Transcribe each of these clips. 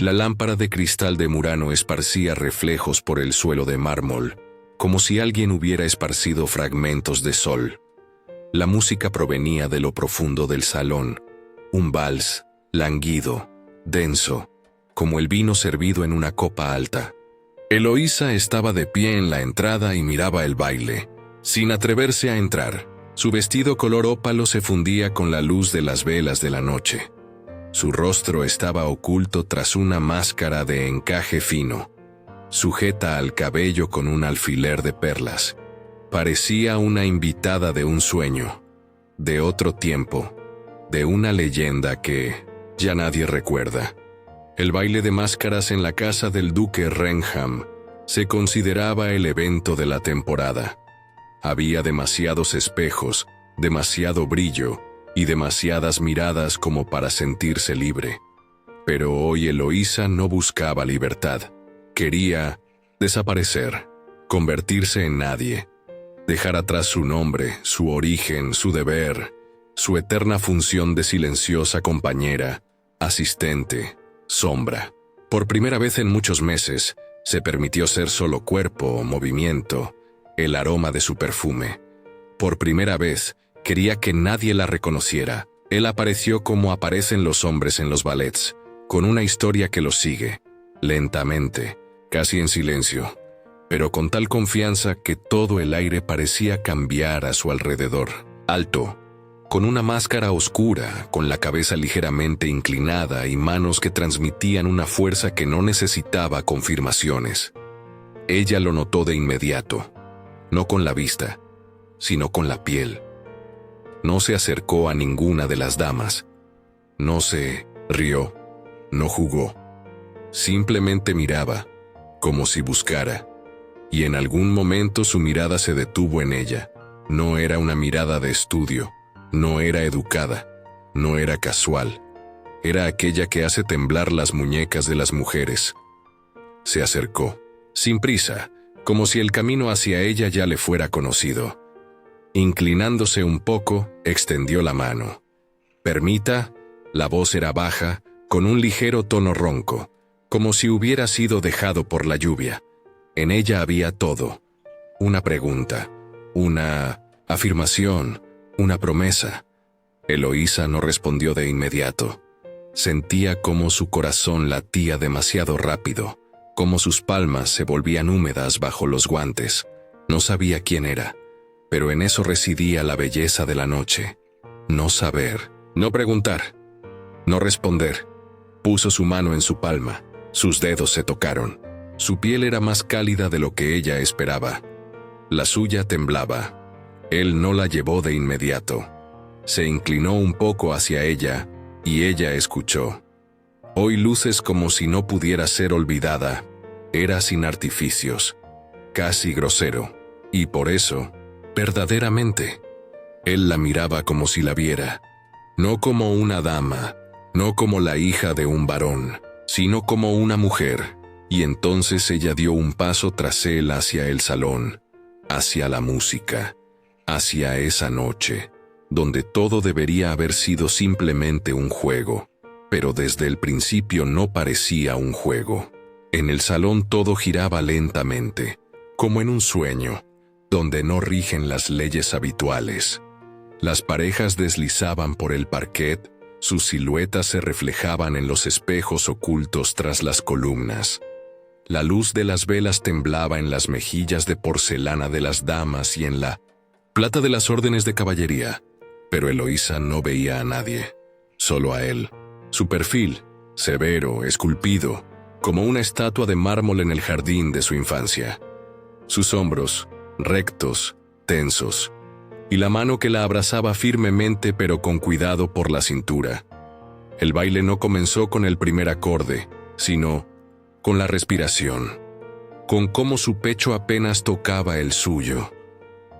La lámpara de cristal de Murano esparcía reflejos por el suelo de mármol, como si alguien hubiera esparcido fragmentos de sol. La música provenía de lo profundo del salón, un vals, languido, denso, como el vino servido en una copa alta. Eloísa estaba de pie en la entrada y miraba el baile, sin atreverse a entrar. Su vestido color ópalo se fundía con la luz de las velas de la noche. Su rostro estaba oculto tras una máscara de encaje fino, sujeta al cabello con un alfiler de perlas. Parecía una invitada de un sueño, de otro tiempo, de una leyenda que ya nadie recuerda. El baile de máscaras en la casa del duque Renham se consideraba el evento de la temporada. Había demasiados espejos, demasiado brillo y demasiadas miradas como para sentirse libre. Pero hoy Eloísa no buscaba libertad. Quería desaparecer, convertirse en nadie, dejar atrás su nombre, su origen, su deber, su eterna función de silenciosa compañera, asistente, sombra. Por primera vez en muchos meses, se permitió ser solo cuerpo, movimiento, el aroma de su perfume. Por primera vez, quería que nadie la reconociera. Él apareció como aparecen los hombres en los ballets, con una historia que los sigue, lentamente, casi en silencio, pero con tal confianza que todo el aire parecía cambiar a su alrededor. Alto, con una máscara oscura, con la cabeza ligeramente inclinada y manos que transmitían una fuerza que no necesitaba confirmaciones. Ella lo notó de inmediato, no con la vista, sino con la piel. No se acercó a ninguna de las damas. No se rió, no jugó. Simplemente miraba, como si buscara. Y en algún momento su mirada se detuvo en ella. No era una mirada de estudio, no era educada, no era casual. Era aquella que hace temblar las muñecas de las mujeres. Se acercó, sin prisa, como si el camino hacia ella ya le fuera conocido. Inclinándose un poco, extendió la mano. «Permita», la voz era baja, con un ligero tono ronco, como si hubiera sido dejado por la lluvia. En ella había todo. Una pregunta, una afirmación, una promesa. Eloísa no respondió de inmediato. Sentía como su corazón latía demasiado rápido, como sus palmas se volvían húmedas bajo los guantes. No sabía quién era, pero en eso residía la belleza de la noche. No saber, no preguntar, no responder. Puso su mano en su palma, sus dedos se tocaron. Su piel era más cálida de lo que ella esperaba. La suya temblaba. Él no la llevó de inmediato. Se inclinó un poco hacia ella, y ella escuchó. Hoy luces como si no pudiera ser olvidada. Era sin artificios, casi grosero, y por eso, verdaderamente, él la miraba como si la viera, no como una dama, no como la hija de un varón, sino como una mujer, y entonces ella dio un paso tras él hacia el salón, hacia la música, hacia esa noche, donde todo debería haber sido simplemente un juego, pero desde el principio no parecía un juego. En el salón todo giraba lentamente, como en un sueño, donde no rigen las leyes habituales. Las parejas deslizaban por el parquet, sus siluetas se reflejaban en los espejos ocultos tras las columnas. La luz de las velas temblaba en las mejillas de porcelana de las damas y en la plata de las órdenes de caballería, pero Eloísa no veía a nadie, solo a él. Su perfil, severo, esculpido, como una estatua de mármol en el jardín de su infancia. Sus hombros, rectos, tensos, y la mano que la abrazaba firmemente pero con cuidado por la cintura. El baile no comenzó con el primer acorde, sino con la respiración, con cómo su pecho apenas tocaba el suyo,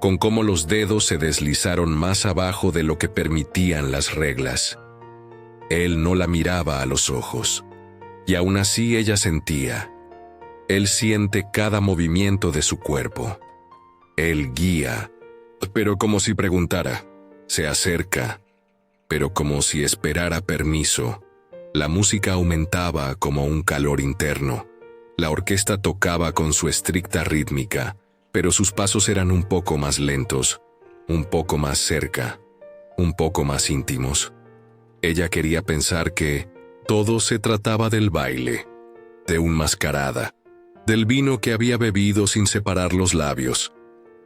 con cómo los dedos se deslizaron más abajo de lo que permitían las reglas. Él no la miraba a los ojos, y aún así ella sentía. Él siente cada movimiento de su cuerpo. Él guía, pero como si preguntara. Se acerca, pero como si esperara permiso. La música aumentaba como un calor interno. La orquesta tocaba con su estricta rítmica, pero sus pasos eran un poco más lentos, un poco más cerca, un poco más íntimos. Ella quería pensar que todo se trataba del baile, de un mascarada, del vino que había bebido sin separar los labios.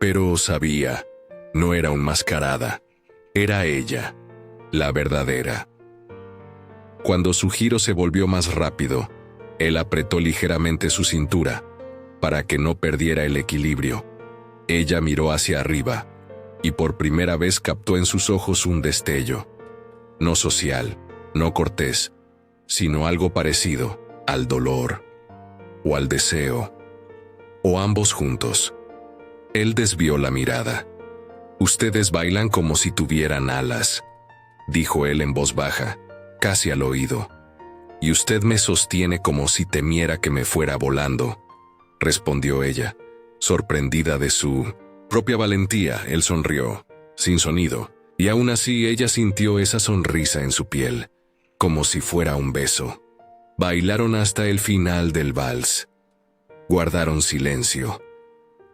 Pero sabía, no era un mascarada, era ella, la verdadera. Cuando su giro se volvió más rápido, él apretó ligeramente su cintura, para que no perdiera el equilibrio. Ella miró hacia arriba, y por primera vez captó en sus ojos un destello. No social, no cortés, sino algo parecido al dolor, o al deseo, o ambos juntos. Él desvió la mirada. «Ustedes bailan como si tuvieran alas», dijo él en voz baja, casi al oído. «Y usted me sostiene como si temiera que me fuera volando», respondió ella, sorprendida de su propia valentía. Él sonrió, sin sonido, y aún así ella sintió esa sonrisa en su piel, como si fuera un beso. Bailaron hasta el final del vals. Guardaron silencio,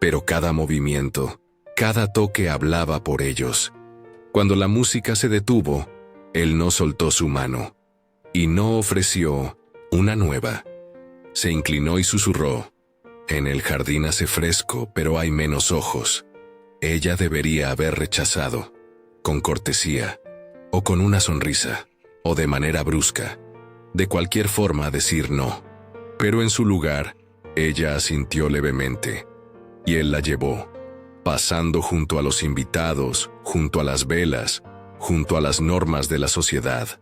pero cada movimiento, cada toque hablaba por ellos. Cuando la música se detuvo, él no soltó su mano, y no ofreció una nueva. Se inclinó y susurró: «En el jardín hace fresco, pero hay menos ojos». Ella debería haber rechazado, con cortesía, o con una sonrisa, o de manera brusca, de cualquier forma decir no. Pero en su lugar, ella asintió levemente, y él la llevó, pasando junto a los invitados, junto a las velas, junto a las normas de la sociedad,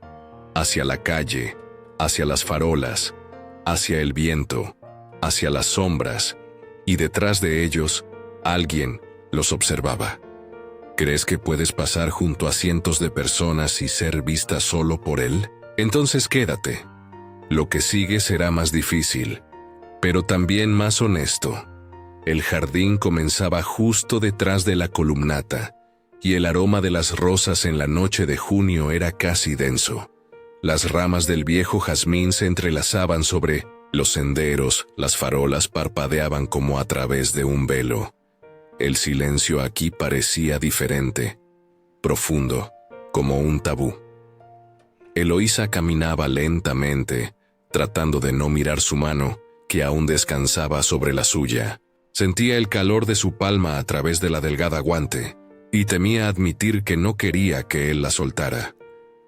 hacia la calle, hacia las farolas, hacia el viento, hacia las sombras, y detrás de ellos, alguien los observaba. ¿Crees que puedes pasar junto a cientos de personas y ser vista solo por él? Entonces quédate. Lo que sigue será más difícil, pero también más honesto. El jardín comenzaba justo detrás de la columnata, y el aroma de las rosas en la noche de junio era casi denso. Las ramas del viejo jazmín se entrelazaban sobre los senderos, las farolas parpadeaban como a través de un velo. El silencio aquí parecía diferente, profundo, como un tabú. Eloísa caminaba lentamente, tratando de no mirar su mano, que aún descansaba sobre la suya. Sentía el calor de su palma a través de la delgada guante, y temía admitir que no quería que él la soltara.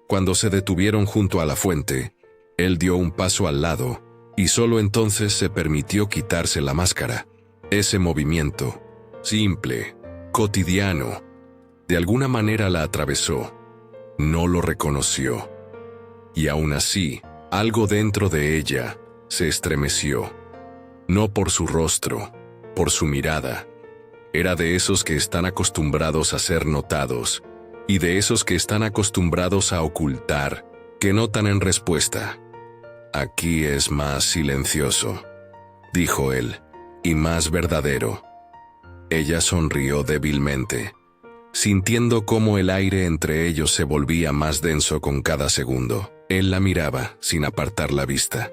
Cuando se detuvieron junto a la fuente, él dio un paso al lado, y solo entonces se permitió quitarse la máscara. Ese movimiento, simple, cotidiano, de alguna manera la atravesó. No lo reconoció. Y aún así, algo dentro de ella se estremeció. No por su rostro, por su mirada. Era de esos que están acostumbrados a ser notados, y de esos que están acostumbrados a ocultar, que notan en respuesta. «Aquí es más silencioso», dijo él, «y más verdadero». Ella sonrió débilmente, sintiendo cómo el aire entre ellos se volvía más denso con cada segundo. Él la miraba sin apartar la vista,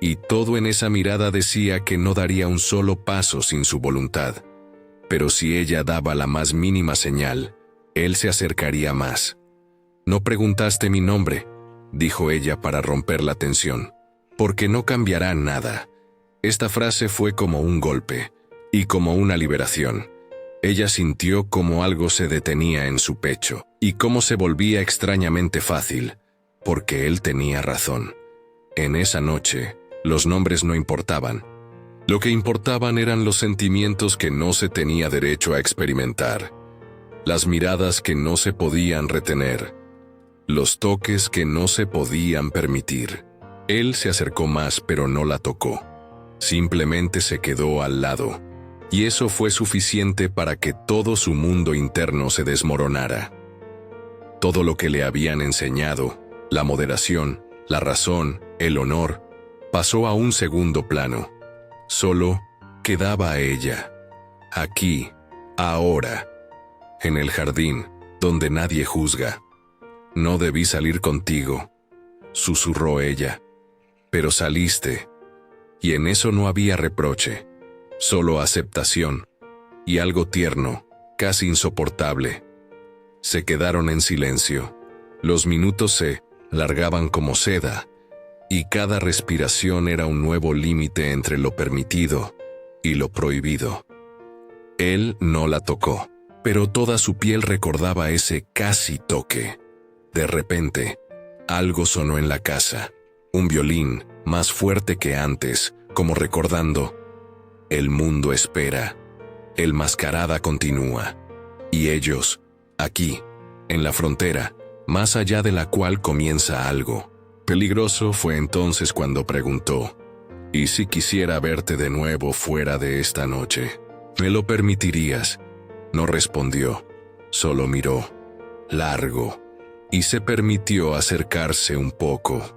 y todo en esa mirada decía que no daría un solo paso sin su voluntad. Pero si ella daba la más mínima señal, él se acercaría más. «No preguntaste mi nombre», dijo ella para romper la tensión, «porque no cambiará nada». Esta frase fue como un golpe, y como una liberación. Ella sintió como algo se detenía en su pecho, y cómo se volvía extrañamente fácil, porque él tenía razón. En esa noche, los nombres no importaban. Lo que importaban eran los sentimientos que no se tenía derecho a experimentar, las miradas que no se podían retener, los toques que no se podían permitir. Él se acercó más, pero no la tocó. Simplemente se quedó al lado, y eso fue suficiente para que todo su mundo interno se desmoronara. Todo lo que le habían enseñado, la moderación, la razón, el honor, pasó a un segundo plano. Solo quedaba ella, aquí, ahora, en el jardín, donde nadie juzga. «No debí salir contigo», susurró ella. Pero saliste. Y en eso no había reproche, solo aceptación, y algo tierno, casi insoportable. Se quedaron en silencio. Los minutos se largaban como seda, y cada respiración era un nuevo límite entre lo permitido y lo prohibido. Él no la tocó, pero toda su piel recordaba ese casi toque. De repente, algo sonó en la casa, un violín, más fuerte que antes, como recordando: el mundo espera, el mascarada continúa, y ellos, aquí, en la frontera, más allá de la cual comienza algo. Peligroso fue entonces cuando preguntó: ¿y si quisiera verte de nuevo fuera de esta noche? ¿Me lo permitirías? No respondió, solo miró, largo, y se permitió acercarse un poco,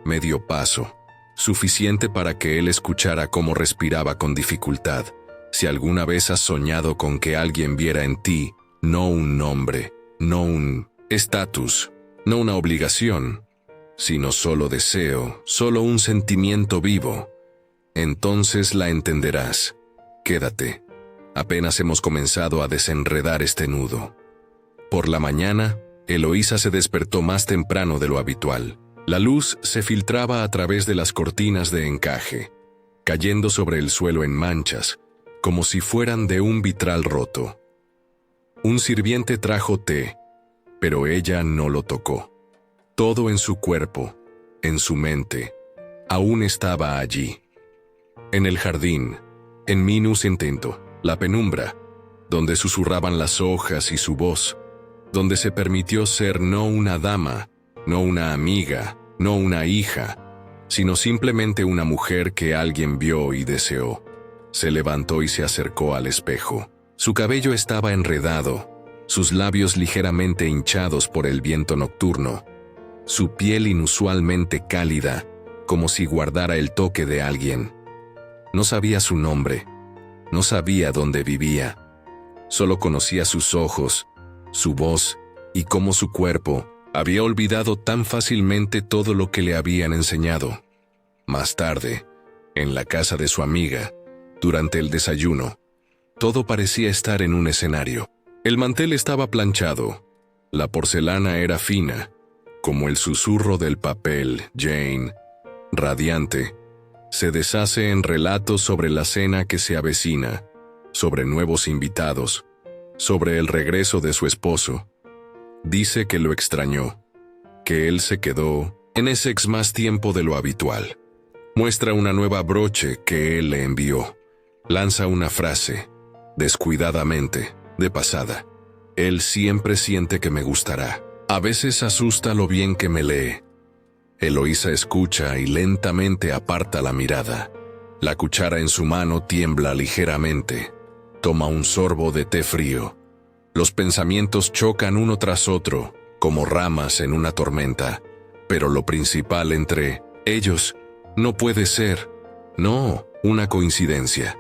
medio paso, suficiente para que él escuchara cómo respiraba con dificultad. Si alguna vez has soñado con que alguien viera en ti, no un nombre, no un estatus, no una obligación, sino solo deseo, solo un sentimiento vivo, entonces la entenderás. Quédate. Apenas hemos comenzado a desenredar este nudo. Por la mañana, Eloísa se despertó más temprano de lo habitual. La luz se filtraba a través de las cortinas de encaje, cayendo sobre el suelo en manchas, como si fueran de un vitral roto. Un sirviente trajo té, pero ella no lo tocó. Todo en su cuerpo, en su mente, aún estaba allí. En el jardín, en minus intento, la penumbra, donde susurraban las hojas y su voz, donde se permitió ser no una dama, no una amiga, no una hija, sino simplemente una mujer que alguien vio y deseó. Se levantó y se acercó al espejo. Su cabello estaba enredado, sus labios ligeramente hinchados por el viento nocturno, su piel inusualmente cálida, como si guardara el toque de alguien. No sabía su nombre, no sabía dónde vivía, solo conocía sus ojos, su voz y cómo su cuerpo había olvidado tan fácilmente todo lo que le habían enseñado. Más tarde, en la casa de su amiga, durante el desayuno, todo parecía estar en un escenario. El mantel estaba planchado, la porcelana era fina, como el susurro del papel. Jane, radiante, se deshace en relatos sobre la cena que se avecina, sobre nuevos invitados, sobre el regreso de su esposo. Dice que lo extrañó, que él se quedó en Essex más tiempo de lo habitual. Muestra una nueva broche que él le envió. Lanza una frase, descuidadamente, de pasada. Él siempre siente que me gustará. A veces asusta lo bien que me lee. Eloísa escucha y lentamente aparta la mirada. La cuchara en su mano tiembla ligeramente. Toma un sorbo de té frío. Los pensamientos chocan uno tras otro, como ramas en una tormenta. Pero lo principal entre ellos no puede ser, no, una coincidencia.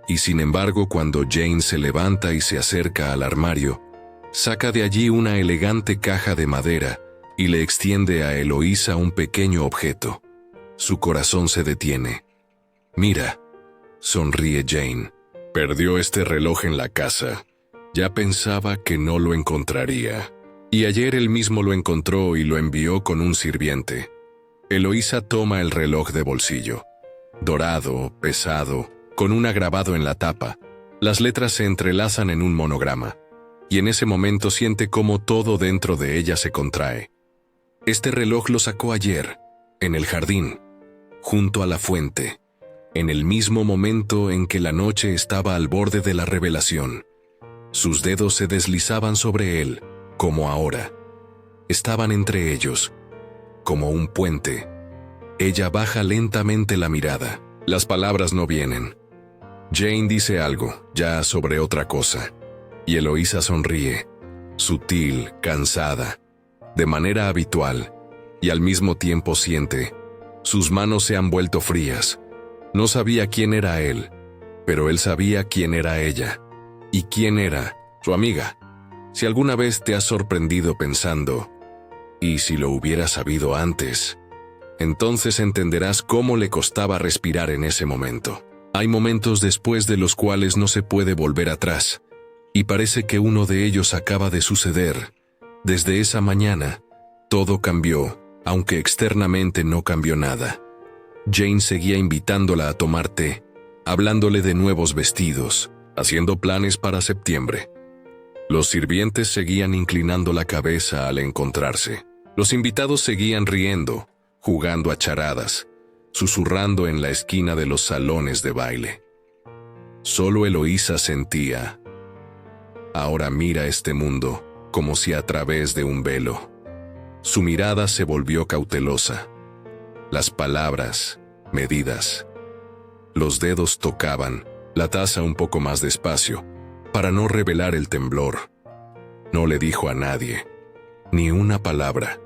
Y sin embargo, cuando Jane se levanta y se acerca al armario, saca de allí una elegante caja de madera y le extiende a Eloísa un pequeño objeto. Su corazón se detiene. Mira, sonríe Jane. Perdió este reloj en la casa. Ya pensaba que no lo encontraría. Y ayer él mismo lo encontró y lo envió con un sirviente. Eloísa toma el reloj de bolsillo. Dorado, pesado, con un grabado en la tapa. Las letras se entrelazan en un monograma. Y en ese momento siente cómo todo dentro de ella se contrae. Este reloj lo sacó ayer, en el jardín, junto a la fuente, en el mismo momento en que la noche estaba al borde de la revelación. Sus dedos se deslizaban sobre él, como ahora. Estaban entre ellos, como un puente. Ella baja lentamente la mirada. Las palabras no vienen. Jane dice algo, ya sobre otra cosa. Y Eloísa sonríe, sutil, cansada, de manera habitual, y al mismo tiempo siente. Sus manos se han vuelto frías. No sabía quién era él, pero él sabía quién era ella. ¿Y quién era su amiga? Si alguna vez te has sorprendido pensando, ¿y si lo hubiera sabido antes? Entonces entenderás cómo le costaba respirar en ese momento. Hay momentos después de los cuales no se puede volver atrás, y parece que uno de ellos acaba de suceder. Desde esa mañana, todo cambió, aunque externamente no cambió nada. Jane seguía invitándola a tomar té, hablándole de nuevos vestidos, haciendo planes para septiembre. Los sirvientes seguían inclinando la cabeza al encontrarse. Los invitados seguían riendo, jugando a charadas, susurrando en la esquina de los salones de baile. Solo Eloísa sentía: ahora mira este mundo como si a través de un velo. Su mirada se volvió cautelosa. Las palabras, medidas. Los dedos tocaban la taza un poco más despacio, para no revelar el temblor. No le dijo a nadie, ni una palabra.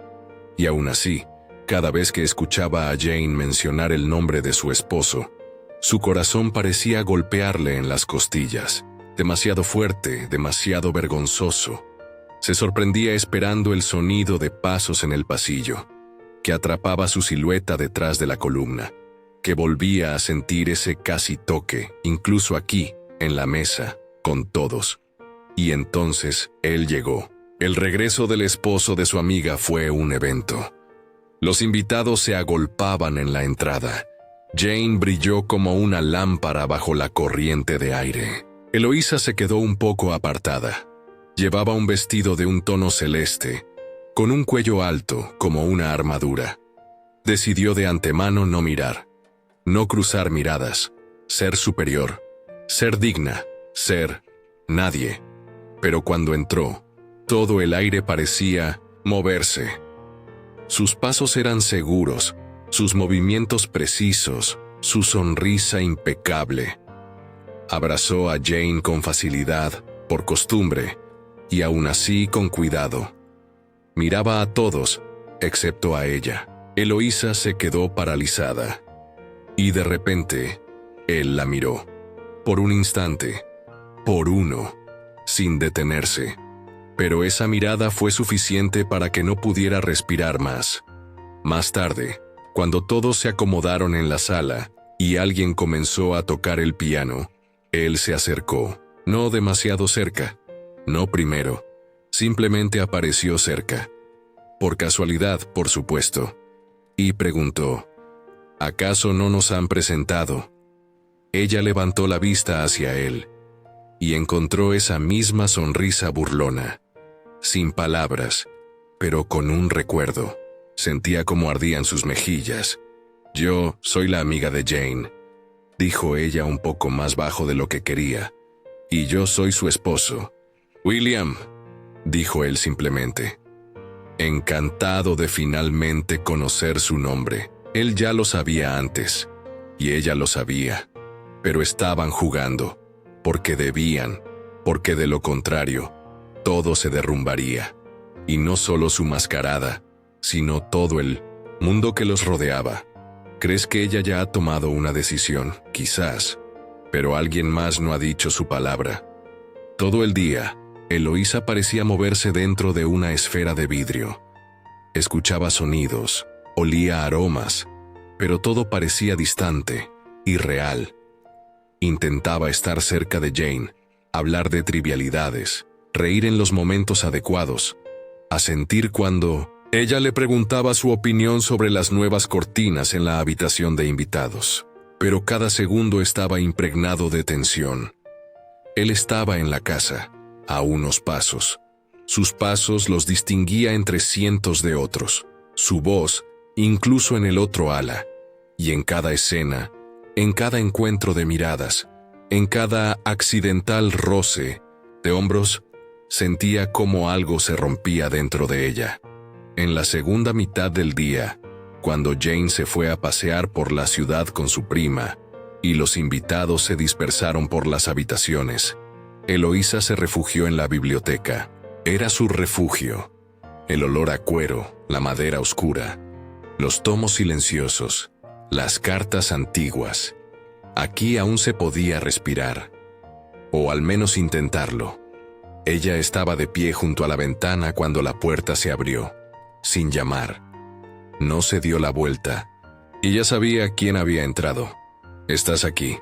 Y aún así, cada vez que escuchaba a Jane mencionar el nombre de su esposo, su corazón parecía golpearle en las costillas. Demasiado fuerte, demasiado vergonzoso. Se sorprendía esperando el sonido de pasos en el pasillo, que atrapaba su silueta detrás de la columna, que volvía a sentir ese casi toque, incluso aquí, en la mesa, con todos. Y entonces, él llegó. El regreso del esposo de su amiga fue un evento. Los invitados se agolpaban en la entrada. Jane brilló como una lámpara bajo la corriente de aire. Eloísa se quedó un poco apartada. Llevaba un vestido de un tono celeste, con un cuello alto como una armadura. Decidió de antemano no mirar, no cruzar miradas, ser superior, ser digna, ser nadie. Pero cuando entró, todo el aire parecía moverse. Sus pasos eran seguros, sus movimientos precisos, su sonrisa impecable. Abrazó a Jane con facilidad, por costumbre, y aún así con cuidado. Miraba a todos, excepto a ella. Eloísa se quedó paralizada. Y de repente, él la miró. Por un instante, por uno, sin detenerse. Pero esa mirada fue suficiente para que no pudiera respirar más. Más tarde, cuando todos se acomodaron en la sala y alguien comenzó a tocar el piano, él se acercó, no demasiado cerca, no primero, simplemente apareció cerca. Por casualidad, por supuesto. Y preguntó: ¿acaso no nos han presentado? Ella levantó la vista hacia él y encontró esa misma sonrisa burlona. Sin palabras, pero con un recuerdo. Sentía cómo ardían sus mejillas. «Yo soy la amiga de Jane», dijo ella un poco más bajo de lo que quería. «Y yo soy su esposo. William», dijo él simplemente. Encantado de finalmente conocer su nombre. Él ya lo sabía antes, y ella lo sabía. Pero estaban jugando, porque debían, porque de lo contrario, todo se derrumbaría. Y no solo su mascarada, sino todo el mundo que los rodeaba. ¿Crees que ella ya ha tomado una decisión? Quizás. Pero alguien más no ha dicho su palabra. Todo el día, Eloísa parecía moverse dentro de una esfera de vidrio. Escuchaba sonidos, olía aromas, pero todo parecía distante, irreal. Intentaba estar cerca de Jane, hablar de trivialidades, reír en los momentos adecuados, asentir cuando ella le preguntaba su opinión sobre las nuevas cortinas en la habitación de invitados. Pero cada segundo estaba impregnado de tensión. Él estaba en la casa, a unos pasos. Sus pasos los distinguía entre cientos de otros. Su voz, incluso en el otro ala. Y en cada escena, en cada encuentro de miradas, en cada accidental roce de hombros, sentía cómo algo se rompía dentro de ella. En la segunda mitad del día, cuando Jane se fue a pasear por la ciudad con su prima, y los invitados se dispersaron por las habitaciones, Eloísa se refugió en la biblioteca. Era su refugio. El olor a cuero, la madera oscura, los tomos silenciosos, las cartas antiguas. Aquí aún se podía respirar, o al menos intentarlo. Ella estaba de pie junto a la ventana cuando la puerta se abrió, sin llamar. No se dio la vuelta, y ya sabía quién había entrado. «Estás aquí»,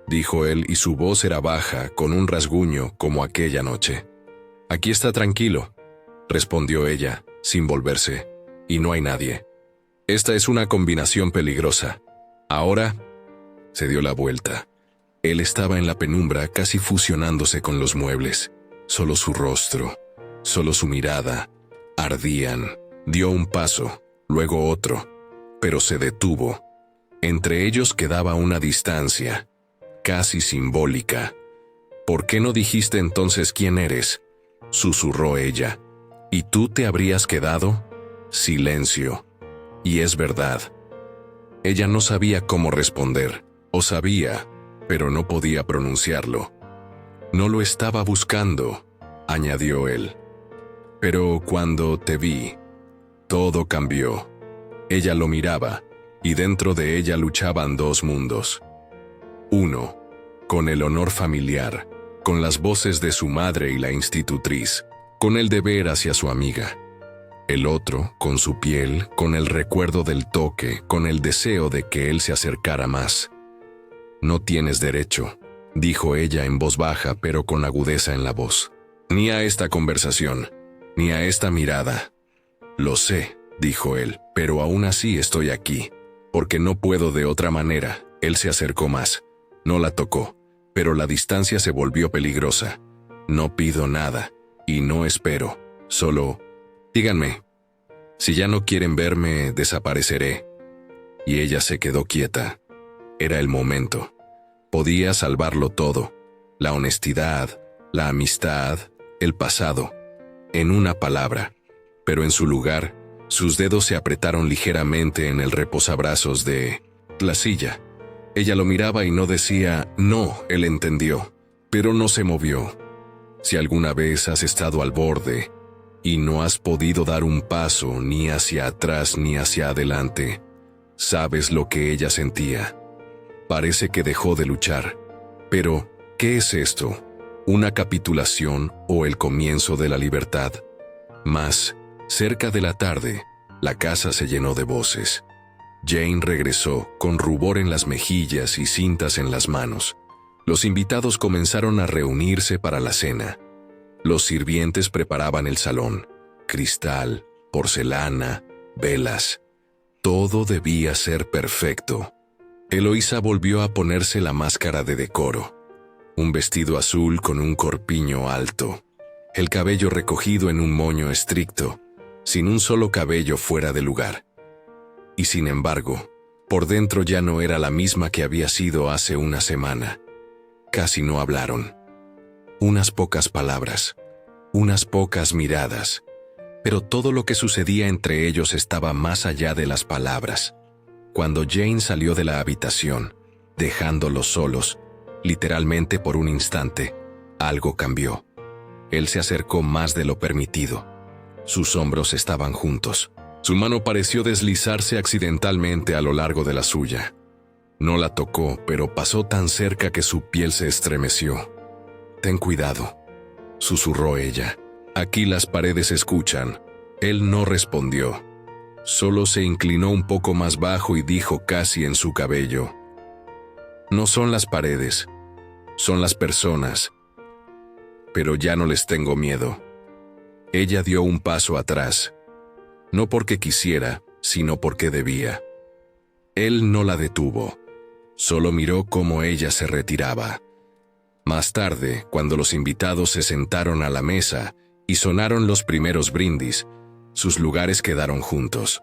dijo él, y su voz era baja, con un rasguño como aquella noche. «Aquí está tranquilo», respondió ella, sin volverse, «y no hay nadie. Esta es una combinación peligrosa. Ahora…» Se dio la vuelta. Él estaba en la penumbra, casi fusionándose con los muebles. Solo su rostro, solo su mirada, ardían. Dio un paso, luego otro, pero se detuvo. Entre ellos quedaba una distancia, casi simbólica. «¿Por qué no dijiste entonces quién eres?», susurró ella. «¿Y tú te habrías quedado?». Silencio. Y es verdad. Ella no sabía cómo responder, o sabía, pero no podía pronunciarlo. «No lo estaba buscando», añadió él. «Pero cuando te vi, todo cambió». Ella lo miraba, y dentro de ella luchaban dos mundos. Uno, con el honor familiar, con las voces de su madre y la institutriz, con el deber hacia su amiga. El otro, con su piel, con el recuerdo del toque, con el deseo de que él se acercara más. «No tienes derecho», dijo ella en voz baja pero con agudeza en la voz. «Ni a esta conversación, ni a esta mirada». «Lo sé», dijo él, «pero aún así estoy aquí, porque no puedo de otra manera». Él se acercó más. No la tocó, pero la distancia se volvió peligrosa. «No pido nada, y no espero, solo… díganme. Si ya no quieren verme, desapareceré». Y ella se quedó quieta. Era el momento. Podía salvarlo todo: la honestidad, la amistad, el pasado. En una palabra. Pero en su lugar, sus dedos se apretaron ligeramente en el reposabrazos de la silla. Ella lo miraba y no decía «no», él entendió, pero no se movió. Si alguna vez has estado al borde y no has podido dar un paso ni hacia atrás ni hacia adelante, sabes lo que ella sentía. Parece que dejó de luchar. Pero, ¿qué es esto? ¿Una capitulación o el comienzo de la libertad? Más, cerca de la tarde, la casa se llenó de voces. Jane regresó, con rubor en las mejillas y cintas en las manos. Los invitados comenzaron a reunirse para la cena. Los sirvientes preparaban el salón: cristal, porcelana, velas. Todo debía ser perfecto. Eloísa volvió a ponerse la máscara de decoro. Un vestido azul con un corpiño alto. El cabello recogido en un moño estricto, sin un solo cabello fuera de lugar. Y sin embargo, por dentro ya no era la misma que había sido hace una semana. Casi no hablaron. Unas pocas palabras, unas pocas miradas, pero todo lo que sucedía entre ellos estaba más allá de las palabras. Cuando Jane salió de la habitación, dejándolos solos, literalmente por un instante, algo cambió. Él se acercó más de lo permitido. Sus hombros estaban juntos. Su mano pareció deslizarse accidentalmente a lo largo de la suya. No la tocó, pero pasó tan cerca que su piel se estremeció. «Ten cuidado», susurró ella. «Aquí las paredes escuchan». Él no respondió. Solo se inclinó un poco más bajo y dijo casi en su cabello: «No son las paredes, son las personas. Pero ya no les tengo miedo». Ella dio un paso atrás. No porque quisiera, sino porque debía. Él no la detuvo. Solo miró cómo ella se retiraba. Más tarde, cuando los invitados se sentaron a la mesa y sonaron los primeros brindis, sus lugares quedaron juntos.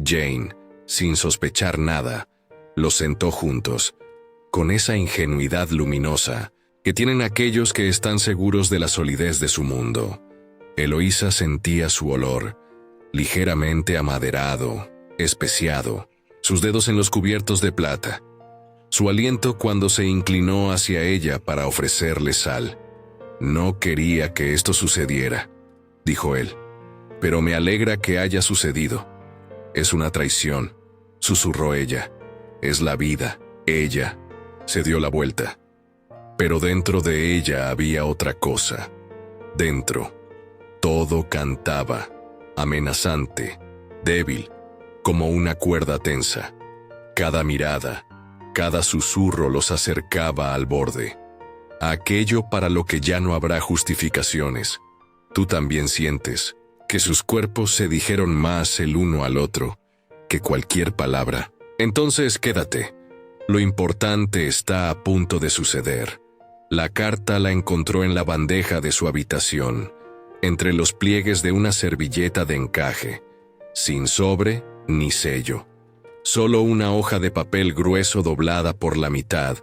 Jane, sin sospechar nada, los sentó juntos, con esa ingenuidad luminosa que tienen aquellos que están seguros de la solidez de su mundo. Eloísa sentía su olor, ligeramente amaderado, especiado, sus dedos en los cubiertos de plata, su aliento cuando se inclinó hacia ella para ofrecerle sal. «No quería que esto sucediera», dijo él, «pero me alegra que haya sucedido». «Es una traición», susurró ella. «Es la vida». Ella se dio la vuelta. Pero dentro de ella había otra cosa. Dentro, todo cantaba, amenazante, débil, como una cuerda tensa. Cada mirada, cada susurro los acercaba al borde. A aquello para lo que ya no habrá justificaciones. Tú también sientes que sus cuerpos se dijeron más el uno al otro que cualquier palabra. Entonces quédate. Lo importante está a punto de suceder. La carta la encontró en la bandeja de su habitación, entre los pliegues de una servilleta de encaje, sin sobre ni sello. Solo una hoja de papel grueso doblada por la mitad,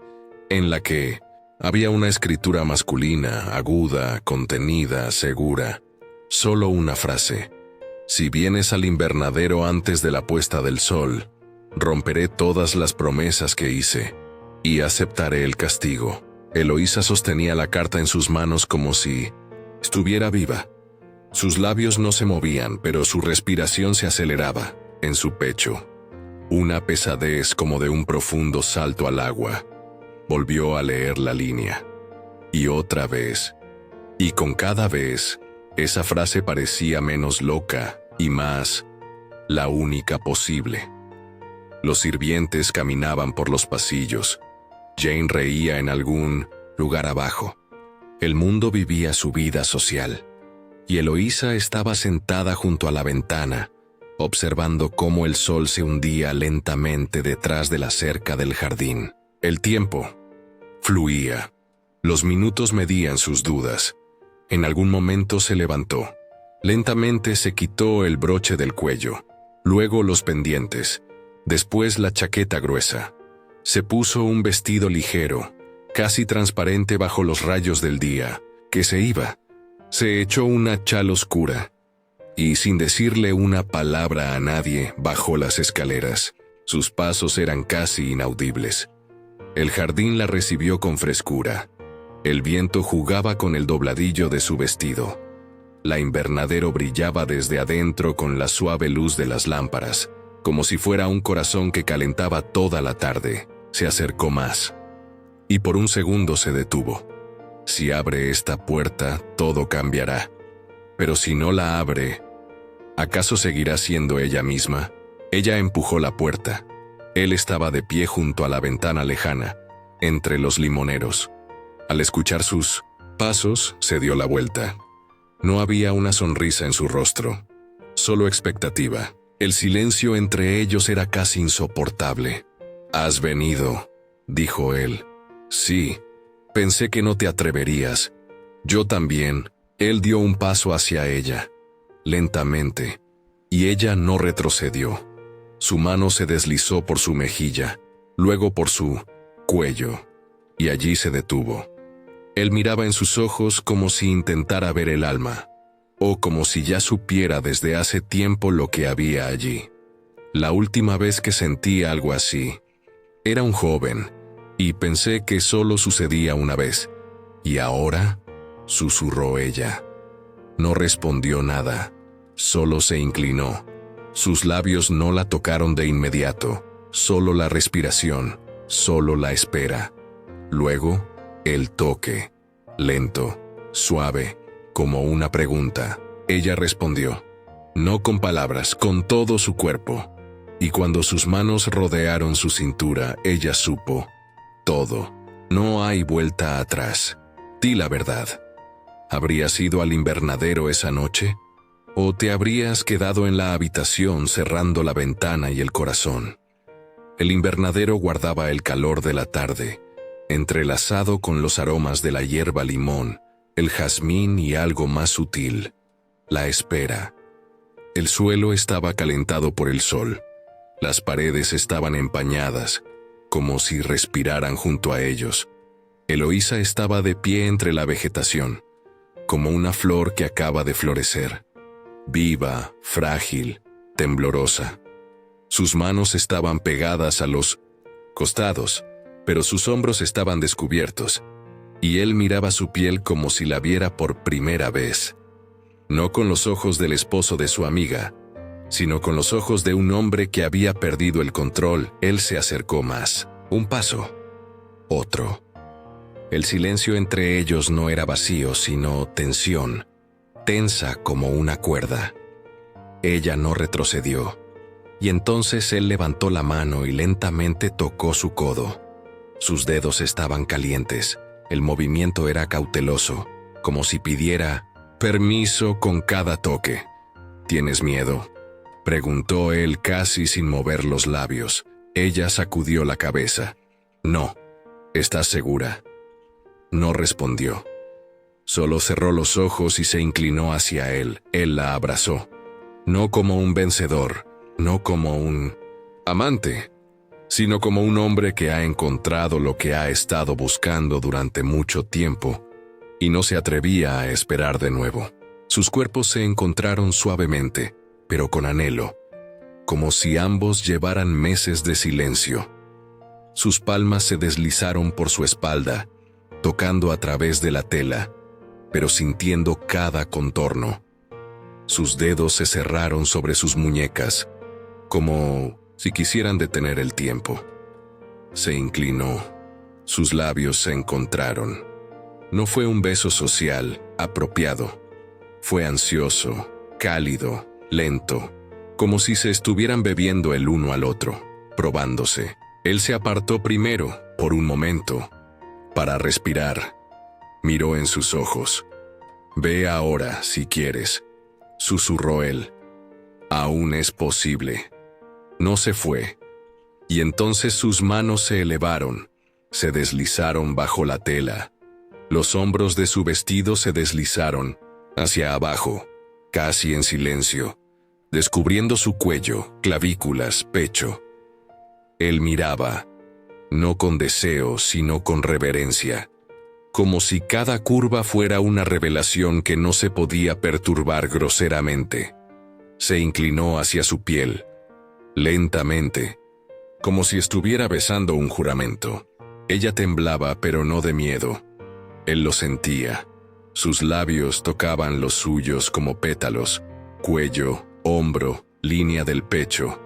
en la que había una escritura masculina, aguda, contenida, segura. Solo una frase. Si vienes al invernadero antes de la puesta del sol, romperé todas las promesas que hice y aceptaré el castigo. Eloísa sostenía la carta en sus manos como si estuviera viva. Sus labios no se movían, pero su respiración se aceleraba en su pecho. Una pesadez como de un profundo salto al agua. Volvió a leer la línea. Y otra vez. Y con cada vez, esa frase parecía menos loca y más la única posible. Los sirvientes caminaban por los pasillos. Jane reía en algún lugar abajo. El mundo vivía su vida social. Y Eloísa estaba sentada junto a la ventana, observando cómo el sol se hundía lentamente detrás de la cerca del jardín. El tiempo fluía. Los minutos medían sus dudas. En algún momento se levantó. Lentamente se quitó el broche del cuello, luego los pendientes, después la chaqueta gruesa. Se puso un vestido ligero, casi transparente bajo los rayos del día, que se iba. Se echó una chal oscura, y sin decirle una palabra a nadie, bajó las escaleras. Sus pasos eran casi inaudibles. El jardín la recibió con frescura. El viento jugaba con el dobladillo de su vestido. La invernadero brillaba desde adentro con la suave luz de las lámparas, como si fuera un corazón que calentaba toda la tarde. Se acercó más. Y por un segundo se detuvo. Si abre esta puerta, todo cambiará. Pero si no la abre, ¿acaso seguirá siendo ella misma? Ella empujó la puerta. Él estaba de pie junto a la ventana lejana, entre los limoneros. Al escuchar sus pasos, se dio la vuelta. No había una sonrisa en su rostro, solo expectativa. El silencio entre ellos era casi insoportable. «¿Has venido?», dijo él. «Sí, pensé que no te atreverías». «Yo también». Él dio un paso hacia ella, lentamente, y ella no retrocedió. Su mano se deslizó por su mejilla, luego por su cuello, y allí se detuvo. Él miraba en sus ojos como si intentara ver el alma, o como si ya supiera desde hace tiempo lo que había allí. La última vez que sentí algo así, era un joven, y pensé que solo sucedía una vez. ¿Y ahora?, susurró ella. No respondió nada, solo se inclinó. Sus labios no la tocaron de inmediato, solo la respiración, solo la espera. Luego, el toque, lento, suave, como una pregunta. Ella respondió, no con palabras, con todo su cuerpo. Y cuando sus manos rodearon su cintura, ella supo todo. No hay vuelta atrás. Di la verdad. ¿Habrías ido al invernadero esa noche? ¿O te habrías quedado en la habitación cerrando la ventana y el corazón? El invernadero guardaba el calor de la tarde, entrelazado con los aromas de la hierba limón, el jazmín y algo más sutil, la espera. El suelo estaba calentado por el sol. Las paredes estaban empañadas, como si respiraran junto a ellos. Eloísa estaba de pie entre la vegetación, como una flor que acaba de florecer, viva, frágil, temblorosa. Sus manos estaban pegadas a los costados, pero sus hombros estaban descubiertos, y él miraba su piel como si la viera por primera vez. No con los ojos del esposo de su amiga, sino con los ojos de un hombre que había perdido el control. Él se acercó más. Un paso. Otro. El silencio entre ellos no era vacío, sino tensión, tensa como una cuerda. Ella no retrocedió, y entonces él levantó la mano y lentamente tocó su codo. Sus dedos estaban calientes, el movimiento era cauteloso, como si pidiera permiso con cada toque. ¿Tienes miedo?, preguntó él casi sin mover los labios. Ella sacudió la cabeza. No. ¿Estás segura? No respondió. Solo cerró los ojos y se inclinó hacia él. Él la abrazó. No como un vencedor, no como un amante, sino como un hombre que ha encontrado lo que ha estado buscando durante mucho tiempo y no se atrevía a esperar de nuevo. Sus cuerpos se encontraron suavemente, pero con anhelo, como si ambos llevaran meses de silencio. Sus palmas se deslizaron por su espalda, tocando a través de la tela, pero sintiendo cada contorno. Sus dedos se cerraron sobre sus muñecas, como si quisieran detener el tiempo. Se inclinó. Sus labios se encontraron. No fue un beso social, apropiado. Fue ansioso, cálido, lento, como si se estuvieran bebiendo el uno al otro, probándose. Él se apartó primero, por un momento, para respirar. Miró en sus ojos. «Ve ahora, si quieres», susurró él. «Aún es posible». No se fue. Y entonces sus manos se elevaron, se deslizaron bajo la tela. Los hombros de su vestido se deslizaron hacia abajo, casi en silencio, descubriendo su cuello, clavículas, pecho. Él miraba, no con deseo, sino con reverencia, como si cada curva fuera una revelación que no se podía perturbar groseramente. Se inclinó hacia su piel, lentamente, como si estuviera besando un juramento. Ella temblaba, pero no de miedo. Él lo sentía. Sus labios tocaban los suyos como pétalos, cuello, hombro, línea del pecho.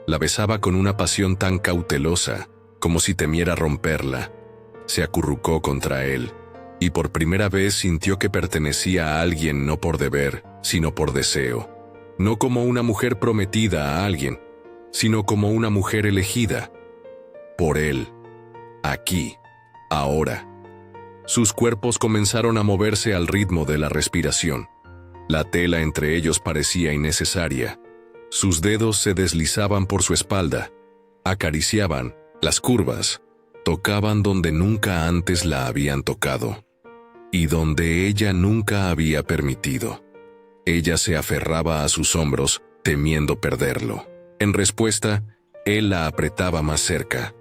La besaba con una pasión tan cautelosa, como si temiera romperla. Se acurrucó contra él, y por primera vez sintió que pertenecía a alguien no por deber, sino por deseo. No como una mujer prometida a alguien, sino como una mujer elegida. Por él. Aquí. Ahora. Sus cuerpos comenzaron a moverse al ritmo de la respiración. La tela entre ellos parecía innecesaria. Sus dedos se deslizaban por su espalda, acariciaban las curvas, tocaban donde nunca antes la habían tocado, y donde ella nunca había permitido. Ella se aferraba a sus hombros, temiendo perderlo. En respuesta, él la apretaba más cerca,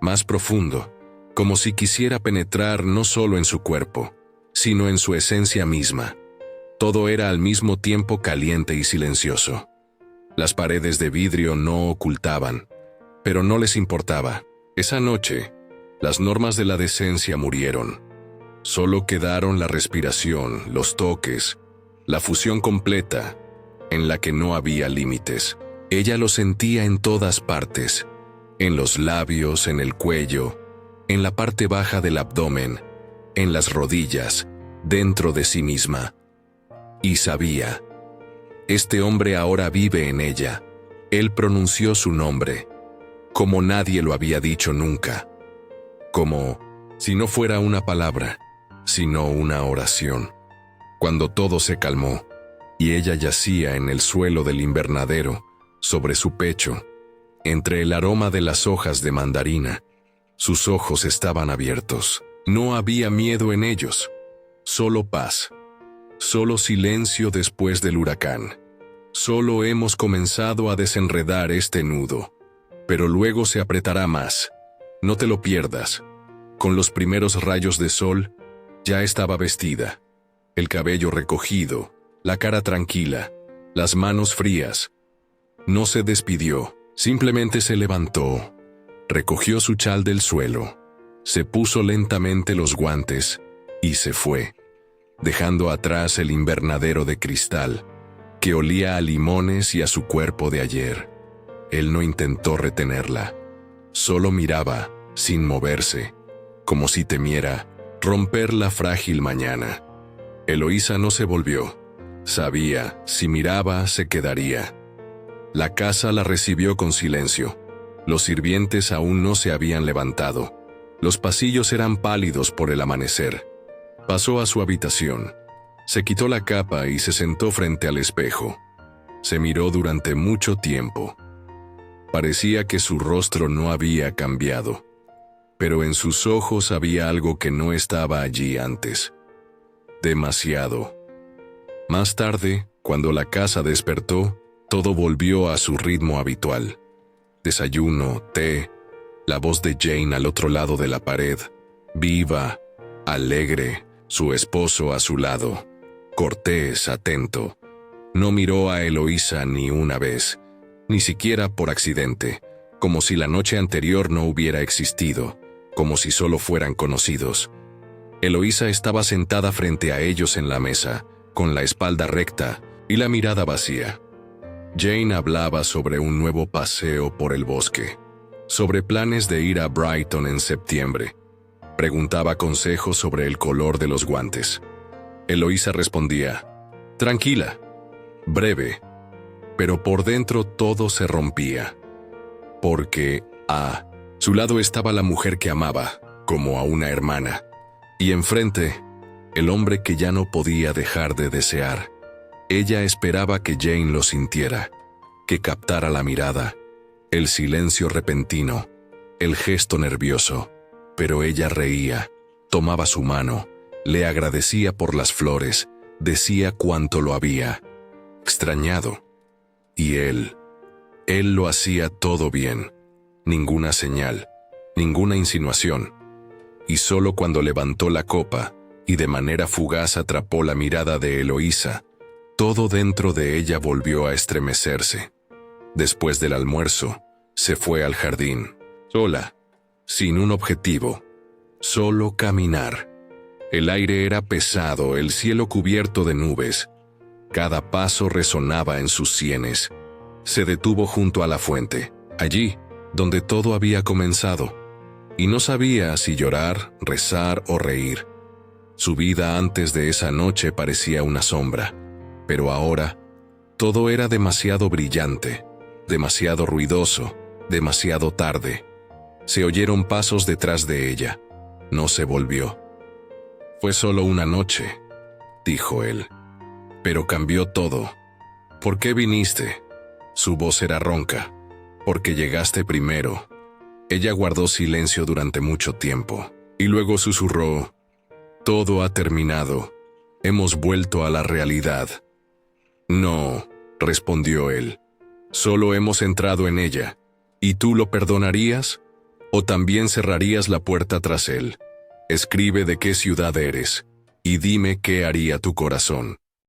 más profundo, como si quisiera penetrar no solo en su cuerpo, sino en su esencia misma. Todo era al mismo tiempo caliente y silencioso. Las paredes de vidrio no ocultaban, pero no les importaba. Esa noche, las normas de la decencia murieron. Solo quedaron la respiración, los toques, la fusión completa, en la que no había límites. Ella lo sentía en todas partes, en los labios, en el cuello, en la parte baja del abdomen, en las rodillas, dentro de sí misma. Y sabía. Este hombre ahora vive en ella. Él pronunció su nombre, como nadie lo había dicho nunca. Como si no fuera una palabra, sino una oración. Cuando todo se calmó, y ella yacía en el suelo del invernadero, sobre su pecho, entre el aroma de las hojas de mandarina, sus ojos estaban abiertos. No había miedo en ellos, solo paz. Solo silencio después del huracán. Solo hemos comenzado a desenredar este nudo, pero luego se apretará más. No te lo pierdas. Con los primeros rayos de sol, ya estaba vestida. El cabello recogido, la cara tranquila, las manos frías. No se despidió, simplemente se levantó, recogió su chal del suelo, se puso lentamente los guantes y se fue, dejando atrás el invernadero de cristal, que olía a limones y a su cuerpo de ayer. Él no intentó retenerla, solo miraba, sin moverse, como si temiera romper la frágil mañana. Eloísa no se volvió. Sabía, si miraba, se quedaría. La casa la recibió con silencio. Los sirvientes aún no se habían levantado. Los pasillos eran pálidos por el amanecer. Pasó a su habitación. Se quitó la capa y se sentó frente al espejo. Se miró durante mucho tiempo. Parecía que su rostro no había cambiado, pero en sus ojos había algo que no estaba allí antes. Demasiado. Más tarde, cuando la casa despertó, todo volvió a su ritmo habitual. Desayuno, té, la voz de Jane al otro lado de la pared, viva, alegre, su esposo a su lado, cortés, atento. No miró a Eloísa ni una vez, ni siquiera por accidente, como si la noche anterior no hubiera existido, como si solo fueran conocidos. Eloísa estaba sentada frente a ellos en la mesa, con la espalda recta y la mirada vacía. Jane hablaba sobre un nuevo paseo por el bosque, sobre planes de ir a Brighton en septiembre. Preguntaba consejos sobre el color de los guantes. Eloísa respondía, tranquila, breve, pero por dentro todo se rompía. Porque, a su lado estaba la mujer que amaba, como a una hermana, y enfrente, el hombre que ya no podía dejar de desear. Ella esperaba que Jane lo sintiera, que captara la mirada, el silencio repentino, el gesto nervioso, pero ella reía, tomaba su mano, le agradecía por las flores, decía cuánto lo había extrañado. Y él lo hacía todo bien, ninguna señal, ninguna insinuación, y solo cuando levantó la copa y de manera fugaz atrapó la mirada de Eloísa, todo dentro de ella volvió a estremecerse. Después del almuerzo, se fue al jardín, sola, sin un objetivo, solo caminar. El aire era pesado, el cielo cubierto de nubes. Cada paso resonaba en sus sienes. Se detuvo junto a la fuente, allí, donde todo había comenzado, y no sabía si llorar, rezar o reír. Su vida antes de esa noche parecía una sombra, pero ahora todo era demasiado brillante, demasiado ruidoso, demasiado tarde. Se oyeron pasos detrás de ella. No se volvió. Fue solo una noche, dijo él. Pero cambió todo. ¿Por qué viniste? Su voz era ronca. Porque llegaste primero. Ella guardó silencio durante mucho tiempo, y luego susurró, todo ha terminado. Hemos vuelto a la realidad. No, respondió él. Solo hemos entrado en ella. ¿Y tú lo perdonarías? ¿O también cerrarías la puerta tras él? Escribe de qué ciudad eres, y dime qué haría tu corazón.